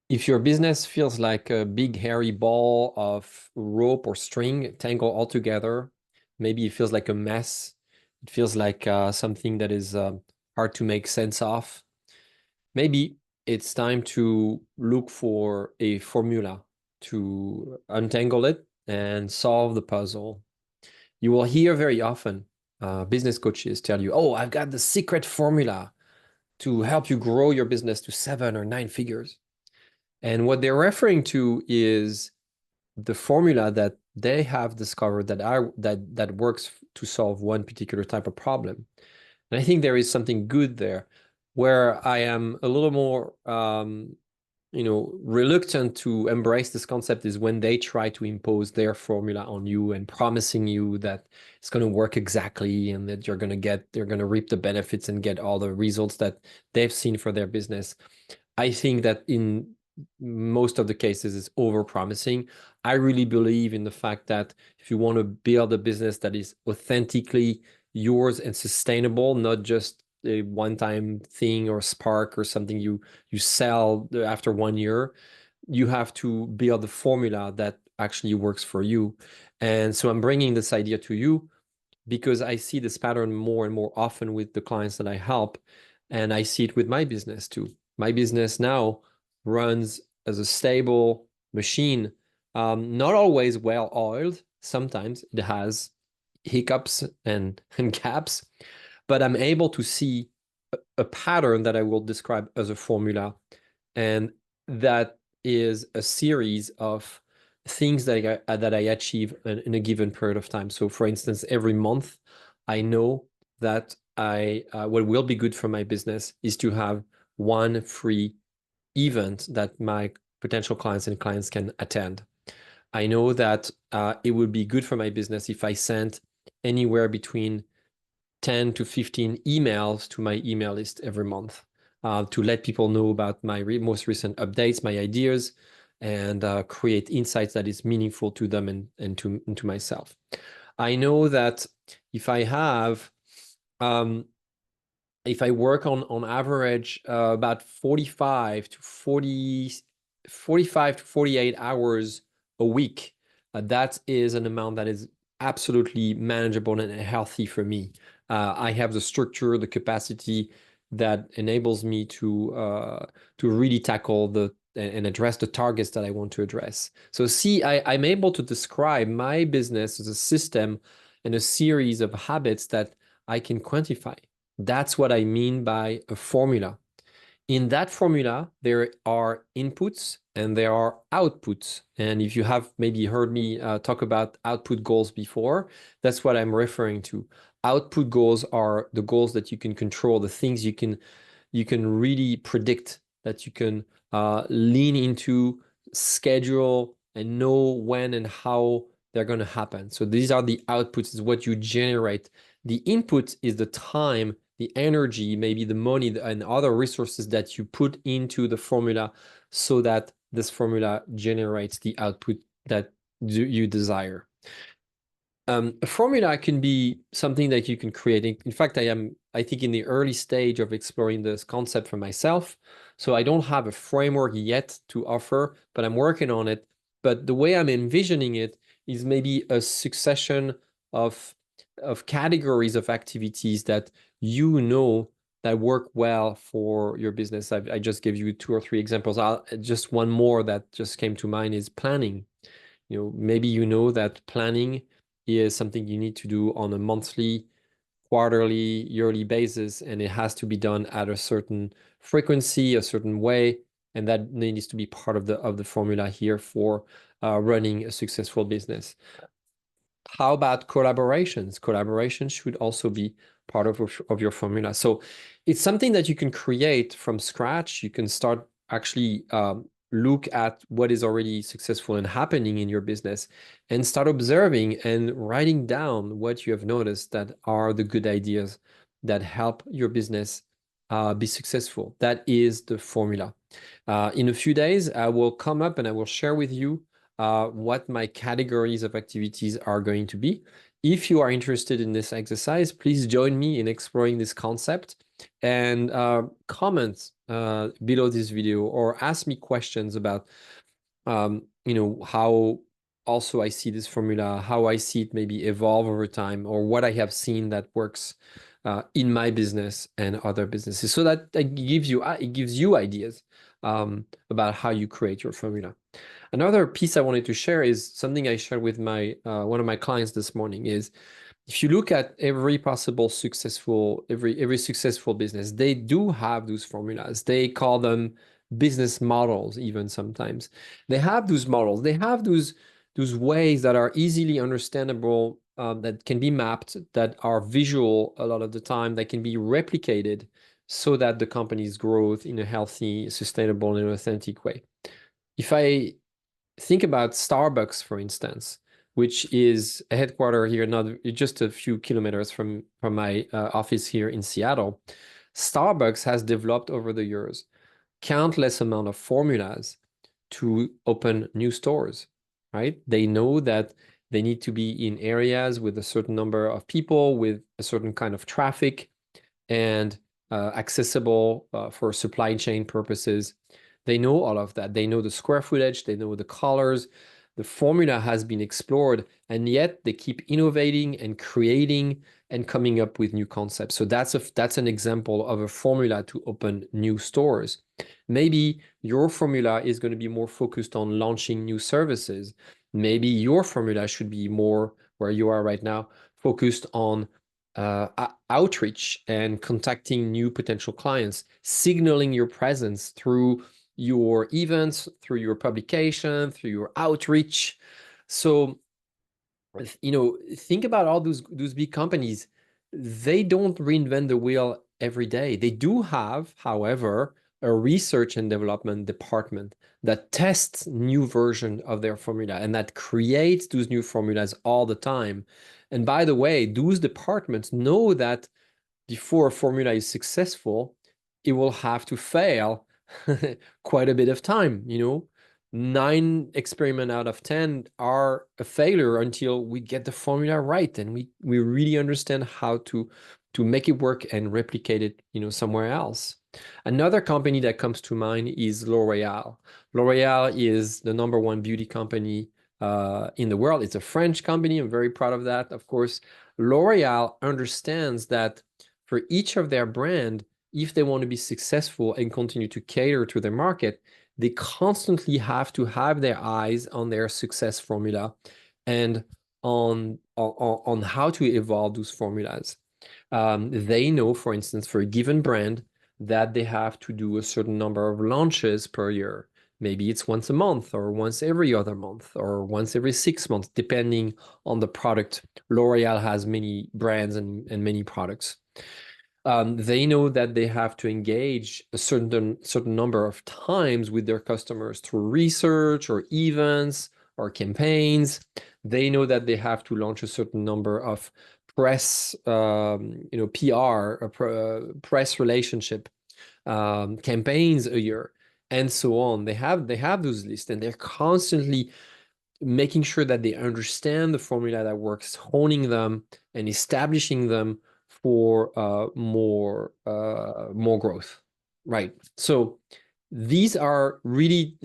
If your business feels like a big hairy ball of rope or string tangled all together, maybe it feels like a mess. It feels like something that is hard to make sense of. Maybe it's time to look for a formula to untangle it and solve the puzzle. You will hear very often business coaches tell you, "Oh, I've got the secret formula to help you grow your business to 7 or 9 figures." And what they're referring to is the formula that they have discovered that works to solve one particular type of problem. And I think there is something good there. Where I am a little more reluctant to embrace this concept is when they try to impose their formula on you and promising you that it's going to work exactly and that they're going to reap the benefits and get all the results that they've seen for their business. I think that in most of the cases it's over promising. I really believe in the fact that if you want to build a business that is authentically yours and sustainable, not just a one-time thing or spark or something you sell after 1 year, you have to build a formula that actually works for you. And so I'm bringing this idea to you because I see this pattern more and more often with the clients that I help, and I see it with my business too. My business now runs as a stable machine, not always well oiled. Sometimes it has hiccups and gaps, but I'm able to see a pattern that I will describe as a formula. And that is a series of things that I achieve in a given period of time. So for instance, every month, I know that what will be good for my business is to have one free event that my potential clients can attend. I know that it would be good for my business if I sent anywhere between 10 to 15 emails to my email list every month to let people know about my most recent updates, my ideas, and create insights that is meaningful to them and to myself. I know that if I have, if I work on average about 45 to 48 hours a week, that is an amount that is absolutely manageable and healthy for me. I have the structure, the capacity that enables me to really tackle and address the targets that I want to address. So see, I'm able to describe my business as a system and a series of habits that I can quantify. That's what I mean by a formula. In that formula, there are inputs and there are outputs. And if you have maybe heard me talk about output goals before, that's what I'm referring to. Output goals are the goals that you can control, the things you can really predict, that you can lean into, schedule, and know when and how they're going to happen. So these are the outputs, is what you generate. The input is the time, the energy, maybe the money and other resources that you put into the formula so that this formula generates the output that you desire. A formula can be something that you can create. In fact, I think, in the early stage of exploring this concept for myself. So I don't have a framework yet to offer, but I'm working on it. But the way I'm envisioning it is maybe a succession of categories of activities that that work well for your business. I just gave you 2 or 3 examples. Just one more that just came to mind is planning. Maybe that planning is something you need to do on a monthly, quarterly, yearly basis, and it has to be done at a certain frequency, a certain way, and that needs to be part of the formula here for running a successful business. How about collaborations? Collaborations should also be part of your formula. So it's something that you can create from scratch. You can start actually look at what is already successful and happening in your business and start observing and writing down what you have noticed that are the good ideas that help your business be successful. That is the formula. In a few days, I will come up and I will share with you what my categories of activities are going to be. If you are interested in this exercise, please join me in exploring this concept. and comment below this video or ask me questions about how also I see this formula, how I see it maybe evolve over time, or what I have seen that works in my business and other businesses. So that it gives you ideas about how you create your formula. Another piece I wanted to share is something I shared with my one of my clients this morning is if you look at every successful business, they do have those formulas. They call them business models, even sometimes. They have those models. They have those ways that are easily understandable, that can be mapped, that are visual a lot of the time, that can be replicated so that the company's growth in a healthy, sustainable, and authentic way. If I think about Starbucks, for instance, which is a headquarter here, not just a few kilometers from my office here in Seattle. Starbucks has developed over the years countless amount of formulas to open new stores, right? They know that they need to be in areas with a certain number of people, with a certain kind of traffic, and accessible for supply chain purposes. They know all of that. They know the square footage, they know the colors. The formula has been explored, and yet they keep innovating and creating and coming up with new concepts. So that's an example of a formula to open new stores. Maybe your formula is going to be more focused on launching new services. Maybe your formula should be more where you are right now, focused on outreach and contacting new potential clients, signaling your presence through your events, through your publication, through your outreach. So, think about all those big companies. They don't reinvent the wheel every day. They do have, however, a research and development department that tests new version of their formula and that creates those new formulas all the time. And by the way, those departments know that before a formula is successful, it will have to fail quite a bit of time. 9 experiments out of 10 are a failure until we get the formula right and we really understand how to make it work and replicate it, somewhere else. Another company that comes to mind is L'Oreal. L'Oreal is the #1 beauty company in the world. It's a French company. I'm very proud of that. Of course, L'Oreal understands that for each of their brand, if they want to be successful and continue to cater to their market, they constantly have to have their eyes on their success formula and on how to evolve those formulas. They know, for instance, for a given brand, that they have to do a certain number of launches per year. Maybe it's once a month or once every other month or once every 6 months, depending on the product. L'Oreal has many brands and many products. They know that they have to engage a certain number of times with their customers through research or events or campaigns. They know that they have to launch a certain number of press, PR, press relationship campaigns a year, and so on. They have those lists, and they're constantly making sure that they understand the formula that works, honing them and establishing them for more growth, right? So these are really,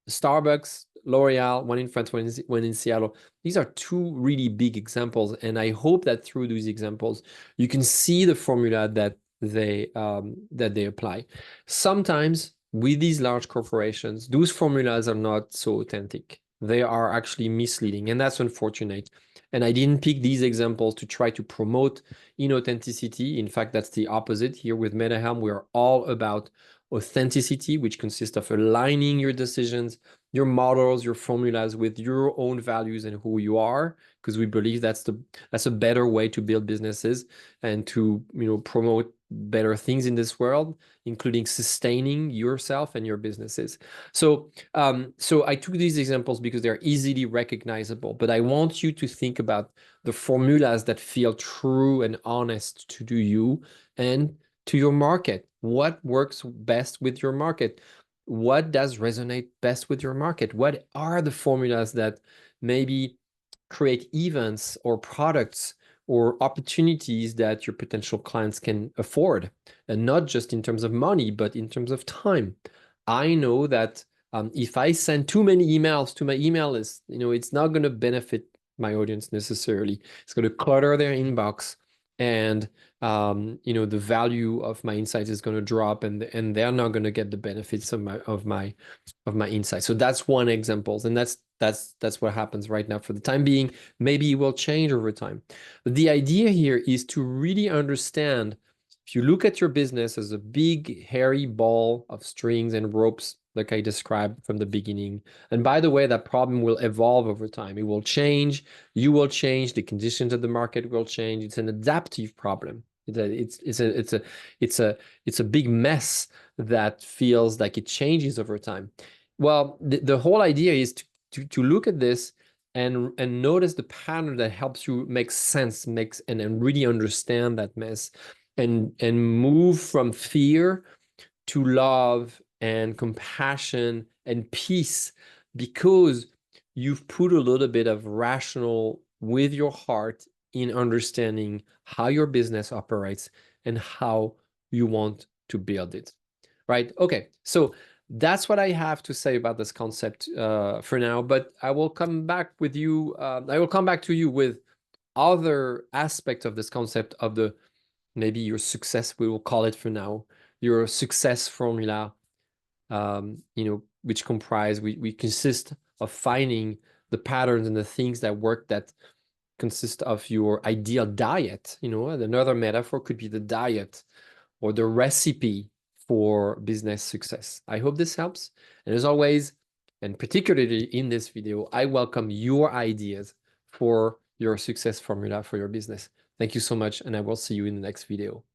Starbucks, L'Oreal, one in France, one in Seattle. These are two really big examples, and I hope that through these examples, you can see the formula that they apply. Sometimes with these large corporations, those formulas are not so authentic. They are actually misleading, and that's unfortunate. And I didn't pick these examples to try to promote inauthenticity. In fact, that's the opposite. Here with MetaHelm, we're all about authenticity, which consists of aligning your decisions, your models, your formulas with your own values and who you are, because we believe that's a better way to build businesses and to promote better things in this world, including sustaining yourself and your businesses. So I took these examples because they're easily recognizable, but I want you to think about the formulas that feel true and honest to you and to your market. What works best with your market? What does resonate best with your market? What are the formulas that maybe create events or products or opportunities that your potential clients can afford, and not just in terms of money, but in terms of time. I know that if I send too many emails to my email list, it's not going to benefit my audience necessarily. It's going to clutter their inbox, and the value of my insights is going to drop, and they're not going to get the benefits of my insights. So that's one example, and that's what happens right now for the time being. Maybe it will change over time. But the idea here is to really understand, if you look at your business as a big hairy ball of strings and ropes, like I described from the beginning. And by the way, that problem will evolve over time. It will change. You will change. The conditions of the market will change. It's an adaptive problem. It's a big mess that feels like it changes over time. Well, the whole idea is to look at this and notice the pattern that helps you make sense, and really understand that mess, and move from fear to love and compassion and peace, because you've put a little bit of rational with your heart in understanding how your business operates and how you want to build it. Right? Okay, so that's what I have to say about this concept for now, but I will come back with you. I will come back to you with other aspects of this concept of maybe your success, we will call it for now, your success formula, which we consist of finding the patterns and the things that work, that consist of your ideal diet. Another metaphor could be the diet or the recipe for business success. I hope this helps. And as always, and particularly in this video, I welcome your ideas for your success formula for your business. Thank you so much, and I will see you in the next video.